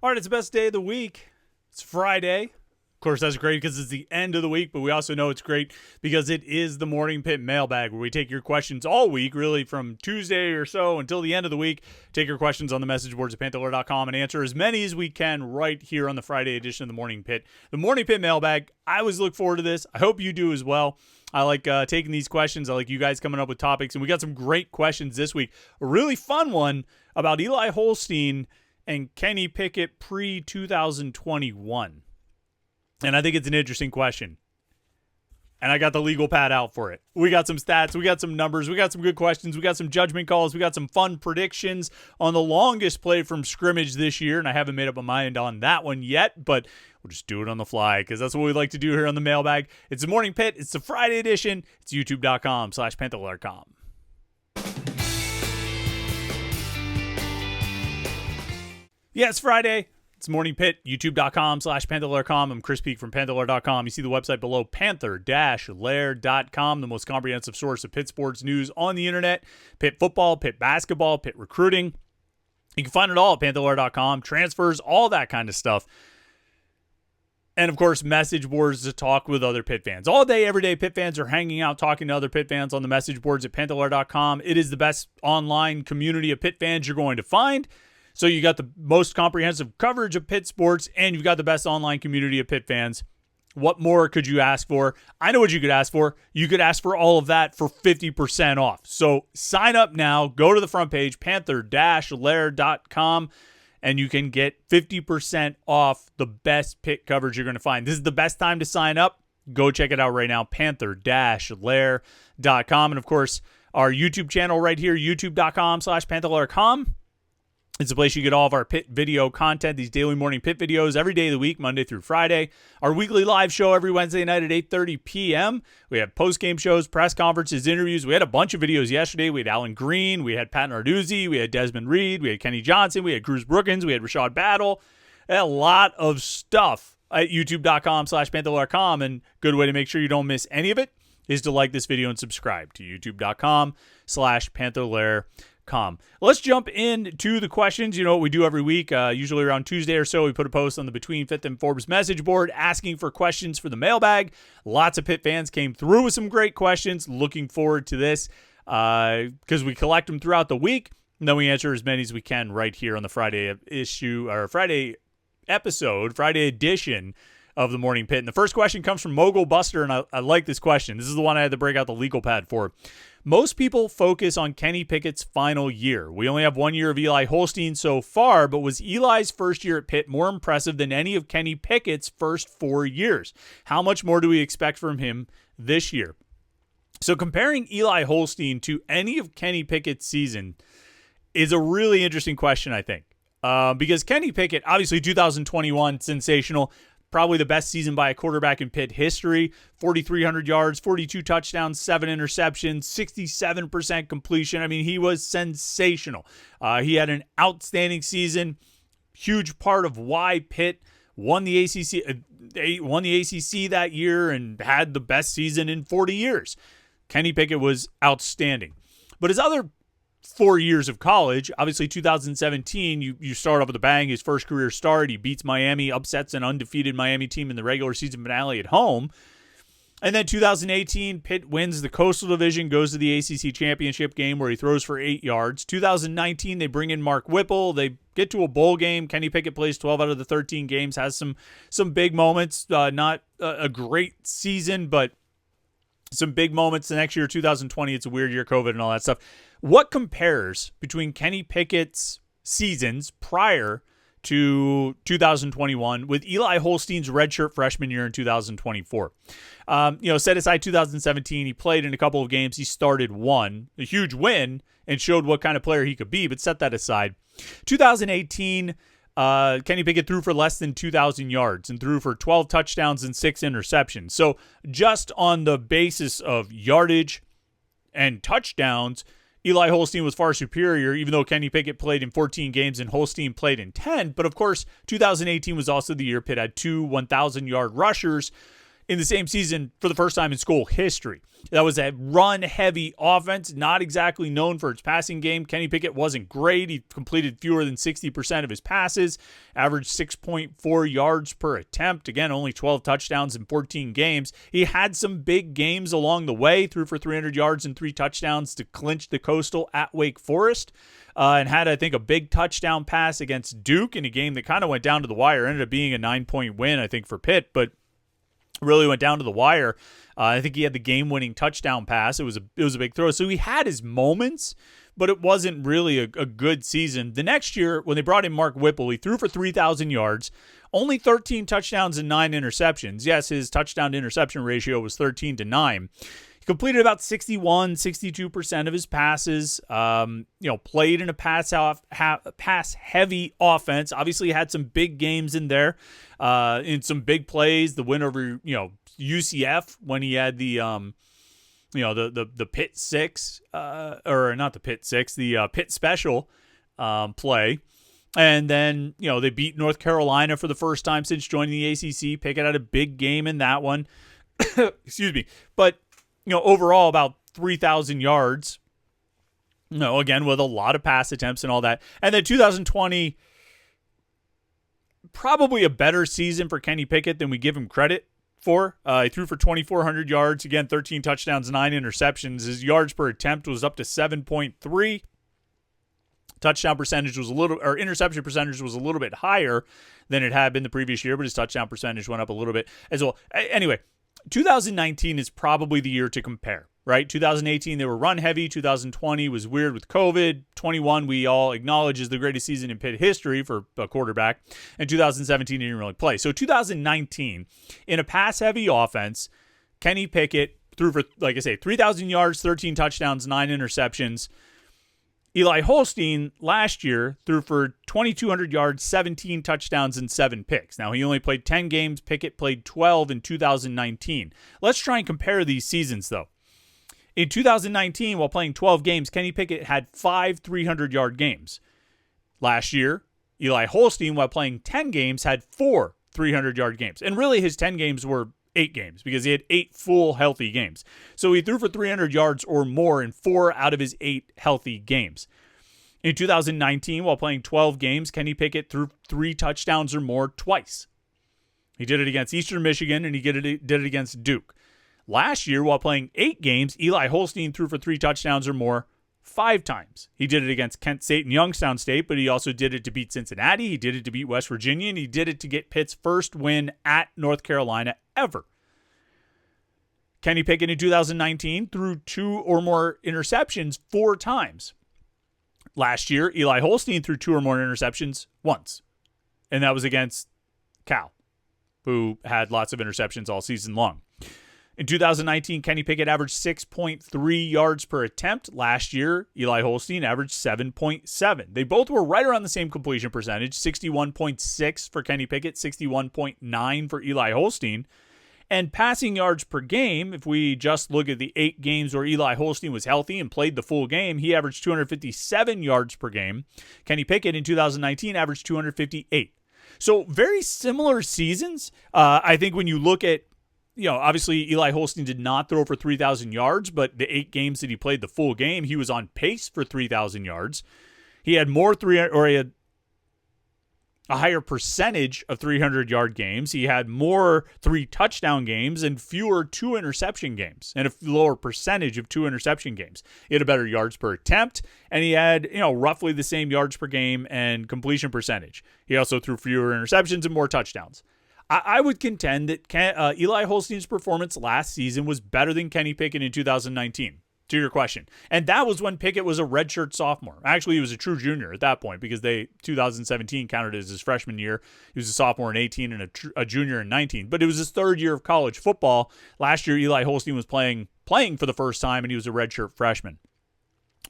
All right, it's the best day of the week. It's Friday. Of course, that's great because it's the end of the week, but we also know it's great because it is the Morning Pitt Mailbag, where we take your questions all week, really from Tuesday or so until the end of the week. Take your questions on the message boards at Panther-Lair.com and answer as many as we can right here on the Friday edition of the Morning Pitt. The Morning Pitt Mailbag, I always look forward to this. I hope you do as well. I like taking these questions. I like you guys coming up with topics, and we got some great questions this week. A really fun one about Eli Holstein and Kenny Pickett pre-2021. And I think it's an interesting question. And I got the legal pad out for it. We got some stats. We got some numbers. We got some good questions. We got some judgment calls. We got some fun predictions on the longest play from scrimmage this year. And I haven't made up my mind on that one yet, but we'll just do it on the fly because that's what we like to do here on the Mailbag. It's the Morning Pitt. It's the Friday edition. It's youtube.com/Panther-Lair.com. Yeah, it's Friday. It's Morning Pitt, youtube.com/Panther-Lair.com. I'm Chris Peak from Panther-Lair.com. You see the website below, Panther-Lair.com, the most comprehensive source of Pitt sports news on the internet. Pitt football, Pitt basketball, Pitt recruiting. You can find it all at Panther-Lair.com. Transfers, all that kind of stuff. And, of course, message boards to talk with other Pitt fans. All day, every day, Pitt fans are hanging out, talking to other Pitt fans on the message boards at Panther-Lair.com. It is the best online community of Pitt fans you're going to find. So you got the most comprehensive coverage of Pitt sports, and you've got the best online community of Pitt fans. What more could you ask for? I know what you could ask for. You could ask for all of that for 50% off. So sign up now. Go to the front page, Panther-Lair.com, and you can get 50% off the best Pitt coverage you're going to find. This is the best time to sign up. Go check it out right now, Panther-Lair.com. And, of course, our YouTube channel right here, youtube.com/Panther-Lair.com. It's a place you get all of our Pitt video content, these daily morning Pitt videos every day of the week, Monday through Friday. Our weekly live show every Wednesday night at 8:30 p.m. We have post-game shows, press conferences, interviews. We had a bunch of videos yesterday. We had Alan Green. We had Pat Narduzzi. We had Desmond Reed. We had Kenny Johnson. We had Cruz Brookins. We had Rashad Battle. A lot of stuff at youtube.com/Panther-Lair.com. And good way to make sure you don't miss any of it is to like this video and subscribe to youtube.com/Panther-Lair.com. Let's jump into the questions. You know what we do every week, usually around Tuesday or so, we put a post on the Between Fifth and Forbes message board asking for questions for the mailbag. Lots of Pitt fans came through with some great questions. Looking forward to this because we collect them throughout the week, and then we answer as many as we can right here on the Friday issue or Friday episode, Friday edition of the Morning Pitt. And the first question comes from Mogul Buster, and I like this question. This is the one I had to break out the legal pad for. Most people focus on Kenny Pickett's final year. We only have 1 year of Eli Holstein so far, but was Eli's first year at Pitt more impressive than any of Kenny Pickett's first 4 years? How much more do we expect from him this year? So comparing Eli Holstein to any of Kenny Pickett's season is a really interesting question, I think. Because Kenny Pickett, obviously 2021, sensational. Probably the best season by a quarterback in Pitt history. 4,300 yards, 42 touchdowns, 7 interceptions, 67% completion. I mean, he was sensational. He had an outstanding season. Huge part of why Pitt won the ACC. They won the ACC that year and had the best season in 40 years. Kenny Pickett was outstanding. But his other 4 years of college, obviously 2017, you start off with a bang, his first career start. He beats Miami, upsets an undefeated Miami team in the regular season finale at home. And then 2018, Pitt wins the Coastal Division, goes to the ACC championship game where he throws for 8 yards. 2019, they bring in Mark Whipple. They get to a bowl game. Kenny Pickett plays 12 out of the 13 games, has some big moments. Not a great season, but some big moments. The next year, 2020, it's a weird year, COVID and all that stuff. What compares between Kenny Pickett's seasons prior to 2021 with Eli Holstein's redshirt freshman year in 2024? Set aside 2017, he played in a couple of games. He started one, a huge win, and showed what kind of player he could be, but set that aside. 2018, Kenny Pickett threw for less than 2,000 yards and threw for 12 touchdowns and 6 interceptions. So just on the basis of yardage and touchdowns, Eli Holstein was far superior, even though Kenny Pickett played in 14 games and Holstein played in 10. But, of course, 2018 was also the year Pitt had 2 1,000-yard rushers in the same season for the first time in school history. That was a run-heavy offense, not exactly known for its passing game. Kenny Pickett wasn't great. He completed fewer than 60% of his passes, averaged 6.4 yards per attempt. Again, only 12 touchdowns in 14 games. He had some big games along the way, threw for 300 yards and 3 touchdowns to clinch the Coastal at Wake Forest, and had, I think, a big touchdown pass against Duke in a game that kind of went down to the wire. Ended up being a 9-point win, I think, for Pitt, but really went down to the wire. I think he had the game-winning touchdown pass. It was a big throw. So he had his moments, but it wasn't really a good season. The next year, when they brought in Mark Whipple, he threw for 3,000 yards, only 13 touchdowns and 9 interceptions. Yes, his touchdown-to-interception ratio was 13-9. He completed about 62% of his passes. Played in a pass-heavy offense. Obviously, had some big games in there, in some big plays. The win over UCF when he had the Pitt Six, or not the Pitt Six, the Pitt Special play. And then, they beat North Carolina for the first time since joining the ACC. Pickett had a big game in that one. Excuse me. But, overall about 3,000 yards. Again, with a lot of pass attempts and all that. And then 2020, probably a better season for Kenny Pickett than we give him credit for. He threw for 2,400 yards. Again, 13 touchdowns, 9 interceptions. His yards per attempt was up to 7.3. Touchdown percentage was interception percentage was a little bit higher than it had been the previous year, but his touchdown percentage went up a little bit as well. Anyway, 2019 is probably the year to compare, right? 2018, they were run heavy. 2020 was weird with COVID. 21, we all acknowledge, is the greatest season in Pitt history for a quarterback. And 2017, he didn't really play. So 2019, in a pass-heavy offense, Kenny Pickett threw for, 3,000 yards, 13 touchdowns, 9 interceptions. Eli Holstein last year threw for 2,200 yards, 17 touchdowns, and 7 picks. Now, he only played 10 games. Pickett played 12 in 2019. Let's try and compare these seasons, though. In 2019, while playing 12 games, Kenny Pickett had 5 300-yard games. Last year, Eli Holstein, while playing 10 games, had 4 300-yard games. And really, his 10 games were 8 games because he had 8 full healthy games. So he threw for 300 yards or more in 4 out of his 8 healthy games. In 2019, while playing 12 games, Kenny Pickett threw 3 touchdowns or more twice. He did it against Eastern Michigan, and he did it against Duke. Last year, while playing 8 games, Eli Holstein threw for 3 touchdowns or more 5 times. He did it against Kent State and Youngstown State, but he also did it to beat Cincinnati. He did it to beat West Virginia, and he did it to get Pitt's first win at North Carolina ever. Kenny Pickett in 2019 threw 2 or more interceptions 4 times. Last year, Eli Holstein threw 2 or more interceptions once, and that was against Cal, who had lots of interceptions all season long. In 2019, Kenny Pickett averaged 6.3 yards per attempt. Last year, Eli Holstein averaged 7.7. They both were right around the same completion percentage, 61.6 for Kenny Pickett, 61.9 for Eli Holstein. And passing yards per game, if we just look at the 8 games where Eli Holstein was healthy and played the full game, he averaged 257 yards per game. Kenny Pickett in 2019 averaged 258. So very similar seasons. I think when you look at, obviously Eli Holstein did not throw for 3,000 yards, but the 8 games that he played the full game, he was on pace for 3,000 yards. He had a higher percentage of 300-yard games. He had more 3-touchdown games and fewer 2-interception games, and a lower percentage of 2-interception games. He had a better yards per attempt, and he had, roughly the same yards per game and completion percentage. He also threw fewer interceptions and more touchdowns. I would contend that Eli Holstein's performance last season was better than Kenny Pickett in 2019. To your question. And that was when Pickett was a redshirt sophomore. Actually, he was a true junior at that point because 2017 counted as his freshman year. He was a sophomore in 18 and a junior in 19. But it was his 3rd year of college football. Last year, Eli Holstein was playing for the first time, and he was a redshirt freshman.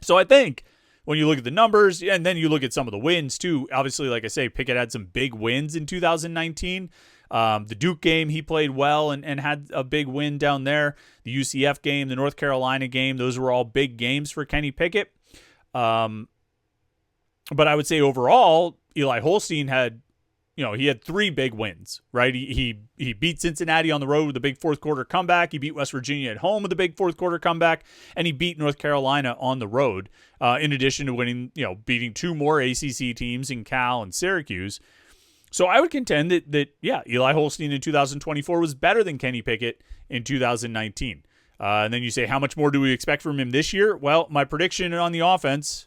So I think when you look at the numbers, and then you look at some of the wins too, obviously, like I say, Pickett had some big wins in 2019. The Duke game, he played well and had a big win down there. The UCF game, the North Carolina game, those were all big games for Kenny Pickett. But I would say overall, Eli Holstein had he had 3 big wins, right? He beat Cincinnati on the road with a big fourth quarter comeback. He beat West Virginia at home with a big fourth quarter comeback, and he beat North Carolina on the road. In addition to winning, beating 2 more ACC teams in Cal and Syracuse. So I would contend that Eli Holstein in 2024 was better than Kenny Pickett in 2019. And then you say, how much more do we expect from him this year? Well, my prediction on the offense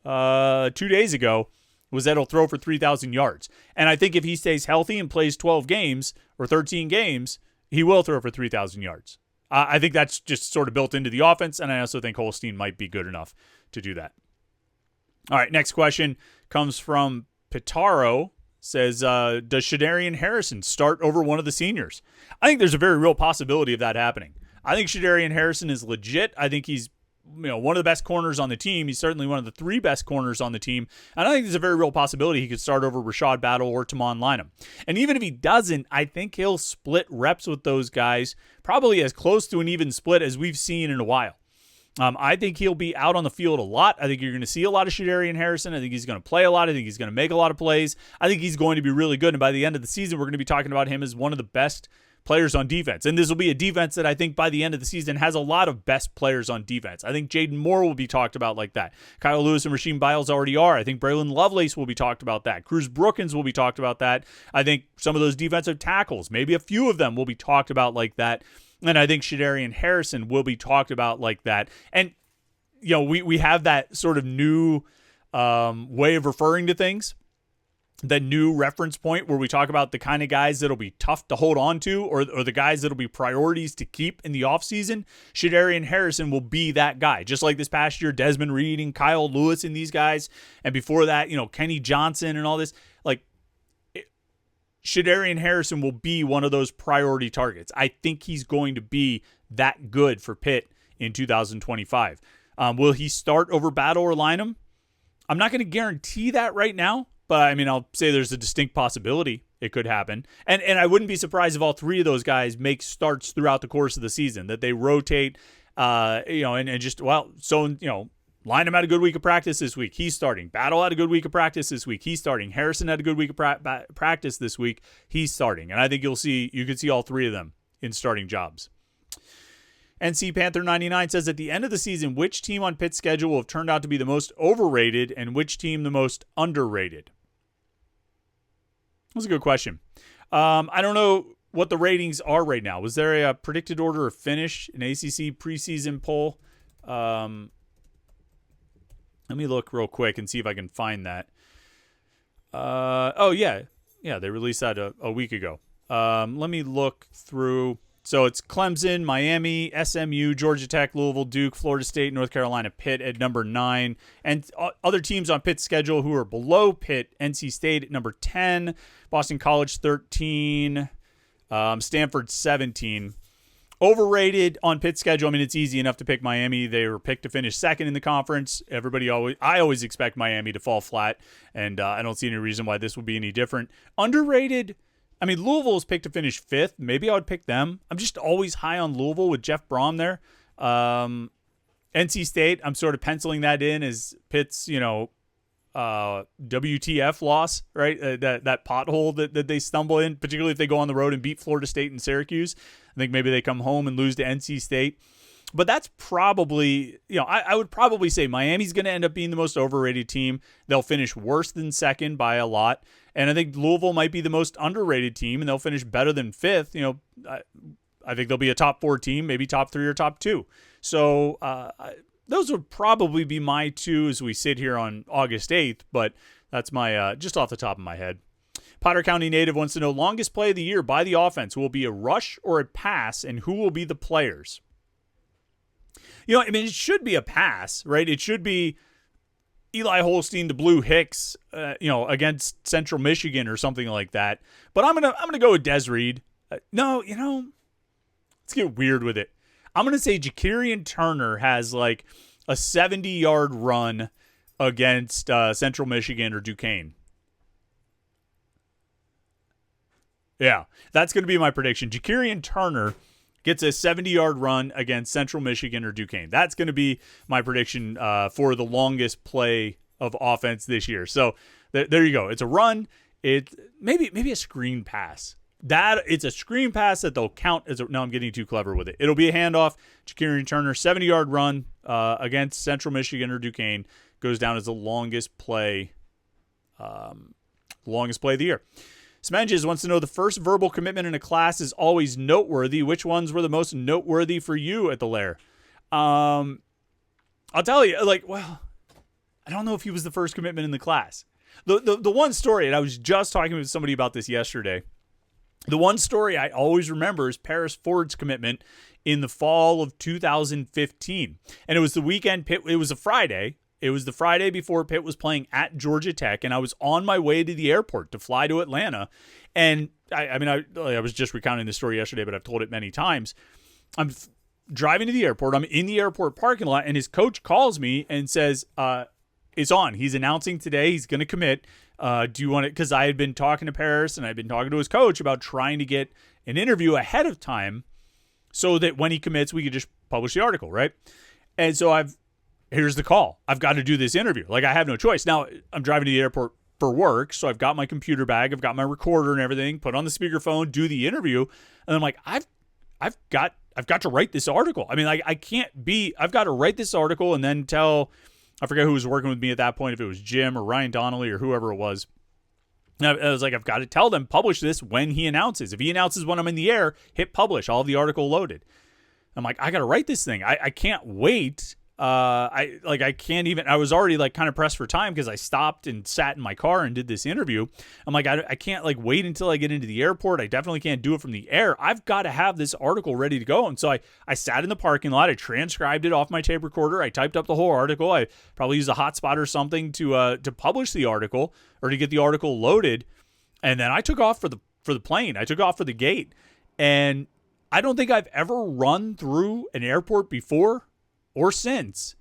2 days ago was that he'll throw for 3,000 yards. And I think if he stays healthy and plays 12 games or 13 games, he will throw for 3,000 yards. I think that's just sort of built into the offense, and I also think Holstein might be good enough to do that. All right, next question comes from Pitaro. Says, does Shadarian Harrison start over one of the seniors? I think there's a very real possibility of that happening. I think Shadarian Harrison is legit. I think he's one of the best corners on the team. He's certainly one of the 3 best corners on the team. And I think there's a very real possibility he could start over Rashad Battle or Tamon Lynham. And even if he doesn't, I think he'll split reps with those guys, probably as close to an even split as we've seen in a while. I think he'll be out on the field a lot. I think you're going to see a lot of Shadarian Harrison. I think he's going to play a lot. I think he's going to make a lot of plays. I think he's going to be really good. And by the end of the season, we're going to be talking about him as one of the best players on defense. And this will be a defense that I think by the end of the season has a lot of best players on defense. I think Jaden Moore will be talked about like that. Kyle Lewis and Rasheem Biles already are. I think Braylon Lovelace will be talked about that. Cruz Brookins will be talked about that. I think some of those defensive tackles, maybe a few of them will be talked about like that. And I think Shadarian Harrison will be talked about like that. And, we have that sort of new way of referring to things. The new reference point where we talk about the kind of guys that'll be tough to hold on to or the guys that'll be priorities to keep in the offseason. Shadarian Harrison will be that guy. Just like this past year, Desmond Reed and Kyle Lewis and these guys. And before that, Kenny Johnson and all this. Shadarian Harrison will be one of those priority targets. I think he's going to be that good for Pitt in 2025. Will he start over Battle or Lynham? I'm not going to guarantee that right now. But, I'll say there's a distinct possibility it could happen. And I wouldn't be surprised if all 3 of those guys make starts throughout the course of the season, that they rotate, and just, Lynham had a good week of practice this week. He's starting. Battle had a good week of practice this week. He's starting. Harrison had a good week of practice this week. He's starting. And I think you could see all 3 of them in starting jobs. NC Panther 99 says, at the end of the season, which team on Pitt's schedule will have turned out to be the most overrated and which team the most underrated? That's a good question. I don't know what the ratings are right now. Was there a predicted order of finish, an ACC preseason poll? Let me look real quick and see if I can find that. Yeah, they released that a week ago. Let me look through. So it's Clemson, Miami, SMU, Georgia Tech, Louisville, Duke, Florida State, North Carolina, Pitt at number 9. And other teams on Pitt's schedule who are below Pitt, NC State at number 10, Boston College 13, Stanford 17. Overrated on Pitt's schedule. It's easy enough to pick Miami. They were picked to finish second in the conference. I always expect Miami to fall flat, and I don't see any reason why this would be any different. Underrated. Louisville is picked to finish 5th. Maybe I would pick them. I'm just always high on Louisville with Jeff Brom there. NC State, I'm sort of penciling that in as Pitt's, WTF loss, right? That pothole that they stumble in, particularly if they go on the road and beat Florida State and Syracuse. I think maybe they come home and lose to NC State. But that's probably, I would probably say Miami's going to end up being the most overrated team. They'll finish worse than second by a lot. And I think Louisville might be the most underrated team, and they'll finish better than 5th. I think they'll be a top 4 team, maybe top 3 or top 2. So those would probably be my 2 as we sit here on August 8th, but that's my just off the top of my head. Potter County native wants to know, longest play of the year by the offense will be a rush or a pass, and who will be the players? It should be a pass, right? It should be Eli Holstein to Blue Hicks, against Central Michigan or something like that. But I'm gonna go with Des Reed. Let's get weird with it. I'm gonna say Jakirian Turner has like a 70-yard run against Central Michigan or Duquesne. Yeah, that's gonna be my prediction. Jakirian Turner gets a 70-yard run against Central Michigan or Duquesne. That's going to be my prediction for the longest play of offense this year. So there you go. It's a run. It maybe a screen pass. That it's a screen pass that they'll count as no, I'm getting too clever with it. It'll be a handoff. Jakarian Turner, 70-yard run against Central Michigan or Duquesne, goes down as the longest play of the year. Smenges wants to know, the first verbal commitment in a class is always noteworthy. Which ones were the most noteworthy for you at the Lair? I'll tell you, I don't know if he was the first commitment in the class. The one story, and I was just talking with somebody about this yesterday, the one story I always remember is Paris Ford's commitment in the fall of 2015. And it was the weekend Pitt, it was a Friday. It was the Friday before Pitt was playing at Georgia Tech, and I was on my way to the airport to fly to Atlanta. And I was just recounting the story yesterday, but I've told it many times. I'm driving to the airport. I'm in the airport parking lot, and his coach calls me and says, it's on. He's announcing today he's going to commit. Do you want it? Because I had been talking to Paris and I'd been talking to his coach about trying to get an interview ahead of time so that when he commits, we could just publish the article, right? And so here's the call. I've got to do this interview. I have no choice. Now, I'm driving to the airport for work, so I've got my computer bag, I've got my recorder and everything, put on the speakerphone, do the interview, and I'm like, I've got to write this article. I've got to write this article and then tell, I forget who was working with me at that point, if it was Jim or Ryan Donnelly or whoever it was. I was like, I've got to tell them, publish this when he announces. If he announces when I'm in the air, hit publish. I'll have the article loaded. I'm like, I got to write this thing. I can't wait. I can't even, I was already kind of pressed for time because I stopped and sat in my car and did this interview. I'm like, I can't wait until I get into the airport. I definitely can't do it from the air. I've got to have this article ready to go. And so I sat in the parking lot. I transcribed it off my tape recorder. I typed up the whole article. I probably used a hotspot or something to publish the article or to get the article loaded. And then I took off for the plane. I took off for the gate. And I don't think I've ever run through an airport before or since.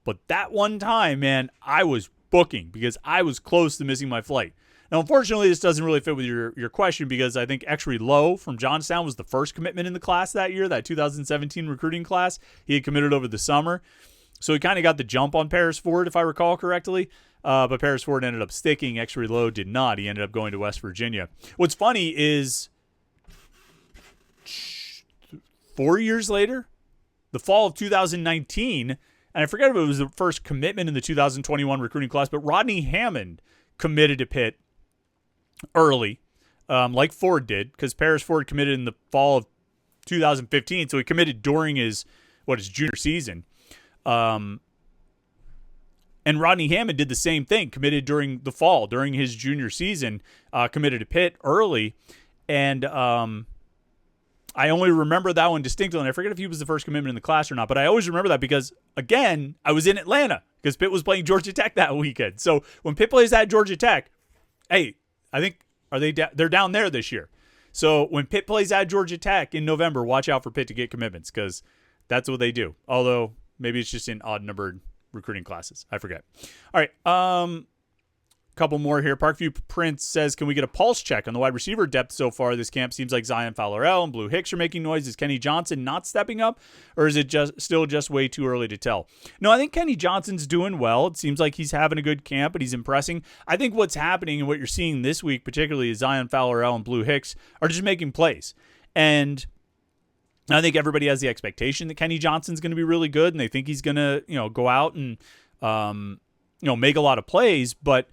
But that one time, man, I was booking because I was close to missing my flight. Now, unfortunately, this doesn't really fit with your question because I think Exree Lowe from Johnstown was the first commitment in the class that year, that 2017 recruiting class. He had committed over the summer. So he kind of got the jump on Paris Ford, if I recall correctly. But Paris Ford ended up sticking. Exree Lowe did not. He ended up going to West Virginia. What's funny is 4 years later, the fall of 2019, and I forget if it was the first commitment in the 2021 recruiting class, but Rodney Hammond committed to Pitt early, like Ford did, because Paris Ford committed in the fall of 2015, so he committed during his junior season. And Rodney Hammond did the same thing, committed during the fall, during his junior season, committed to Pitt early, and I only remember that one distinctly, and I forget if he was the first commitment in the class or not, but I always remember that because, again, I was in Atlanta because Pitt was playing Georgia Tech that weekend. So when Pitt plays at Georgia Tech, hey, I think they're down there this year. So when Pitt plays at Georgia Tech in November, watch out for Pitt to get commitments because that's what they do. Although maybe it's just in odd-numbered recruiting classes. I forget. All right. Couple more here. Parkview Prince says, can we get a pulse check on the wide receiver depth so far this camp? Seems like Zion Fowler-El and Blue Hicks are making noise. Is Kenny Johnson not stepping up, or is it still way too early to tell? No, I think Kenny Johnson's doing well. It seems like he's having a good camp, but he's impressing. I think what's happening and what you're seeing this week, particularly is Zion Fowler-El and Blue Hicks are just making plays. And I think everybody has the expectation that Kenny Johnson's going to be really good, and they think he's going to, go out and, make a lot of plays, but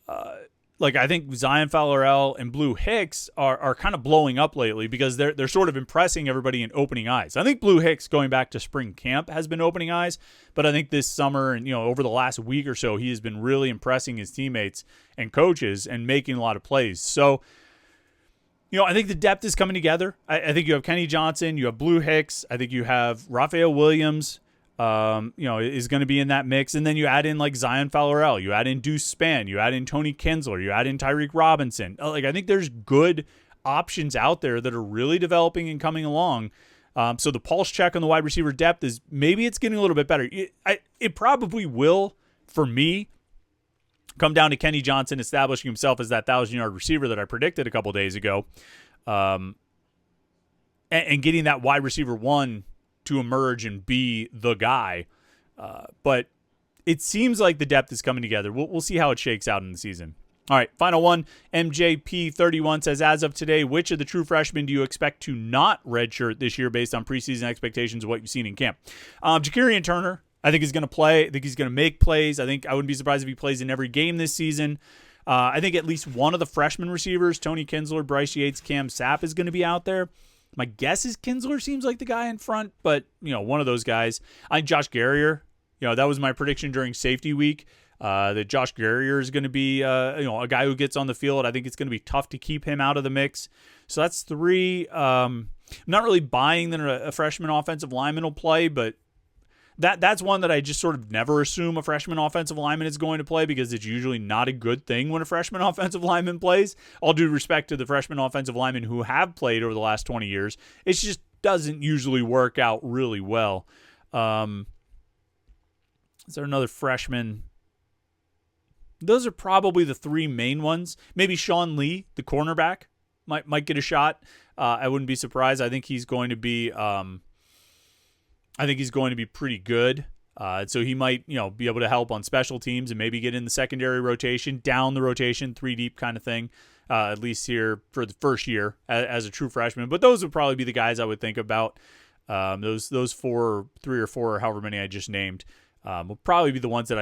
I think Zion Fowler-El and Blue Hicks are kind of blowing up lately because they're sort of impressing everybody and opening eyes. I think Blue Hicks going back to spring camp has been opening eyes, but I think this summer and over the last week or so he has been really impressing his teammates and coaches and making a lot of plays. So I think the depth is coming together. I think you have Kenny Johnson, you have Blue Hicks, I think you have Raphael Williams. Is going to be in that mix. And then you add in Zion Fowler-El, you add in Deuce Spann, you add in Tony Kinsler, you add in Tyreek Robinson. I think there's good options out there that are really developing and coming along. So the pulse check on the wide receiver depth is maybe it's getting a little bit better. It probably will, for me, come down to Kenny Johnson establishing himself as that 1,000-yard receiver that I predicted a couple days ago. And getting that wide receiver one to emerge and be the guy. But it seems like the depth is coming together. We'll see how it shakes out in the season. All right, final one. MJP31 says, as of today, which of the true freshmen do you expect to not redshirt this year based on preseason expectations of what you've seen in camp? Ja'Kirian Turner, I think he's going to play. I think he's going to make plays. I wouldn't be surprised if he plays in every game this season. I think at least one of the freshman receivers, Tony Kinsler, Bryce Yates, Cam Sapp, is going to be out there. My guess is Kinsler seems like the guy in front, but, one of those guys. I think Josh Garrier, that was my prediction during safety week, that Josh Garrier is going to be, a guy who gets on the field. I think it's going to be tough to keep him out of the mix. So that's 3. I'm not really buying that a freshman offensive lineman will play, but that's one that I just sort of never assume a freshman offensive lineman is going to play because it's usually not a good thing when a freshman offensive lineman plays. All due respect to the freshman offensive linemen who have played over the last 20 years. It just doesn't usually work out really well. Is there another freshman? Those are probably the 3 main ones. Maybe Sean Lee, the cornerback, might get a shot. I wouldn't be surprised. I think he's going to be pretty good. So he might, be able to help on special teams and maybe get in the secondary rotation, down the rotation, 3 deep kind of thing, at least here for the first year as a true freshman. But those would probably be the guys I would think about. Those 3 or 4, or however many I just named, will probably be the ones that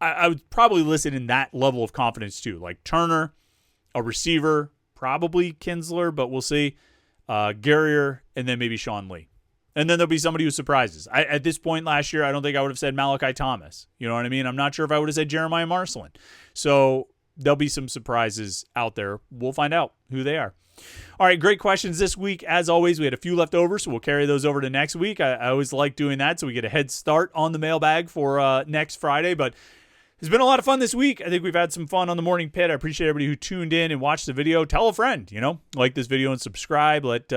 I would probably listen in that level of confidence too. Like Turner, a receiver, probably Kinsler, but we'll see. Garrier, and then maybe Sean Lee. And then there'll be somebody who surprises. At this point last year, I don't think I would have said Malachi Thomas. You know what I mean? I'm not sure if I would have said Jeremiah Marcelin. So there'll be some surprises out there. We'll find out who they are. All right, great questions this week. As always, we had a few left over, so we'll carry those over to next week. I always like doing that so we get a head start on the mailbag for next Friday. But it's been a lot of fun this week. I think we've had some fun on the Morning Pit. I appreciate everybody who tuned in and watched the video. Tell a friend, like this video and subscribe. What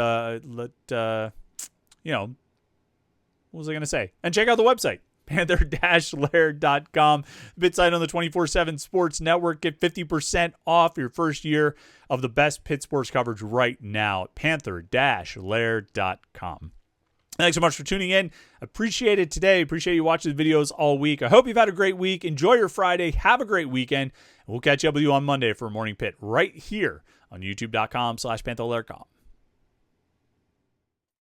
was I going to say? And check out the website, Panther-Lair.com. Bit site on the 24/7 Sports Network. Get 50% off your first year of the best Pitt sports coverage right now at Panther-Lair.com. Thanks so much for tuning in. Appreciate it today. Appreciate you watching the videos all week. I hope you've had a great week. Enjoy your Friday. Have a great weekend. We'll catch up with you on Monday for Morning Pit right here on youtube.com/Panther-Lair.com.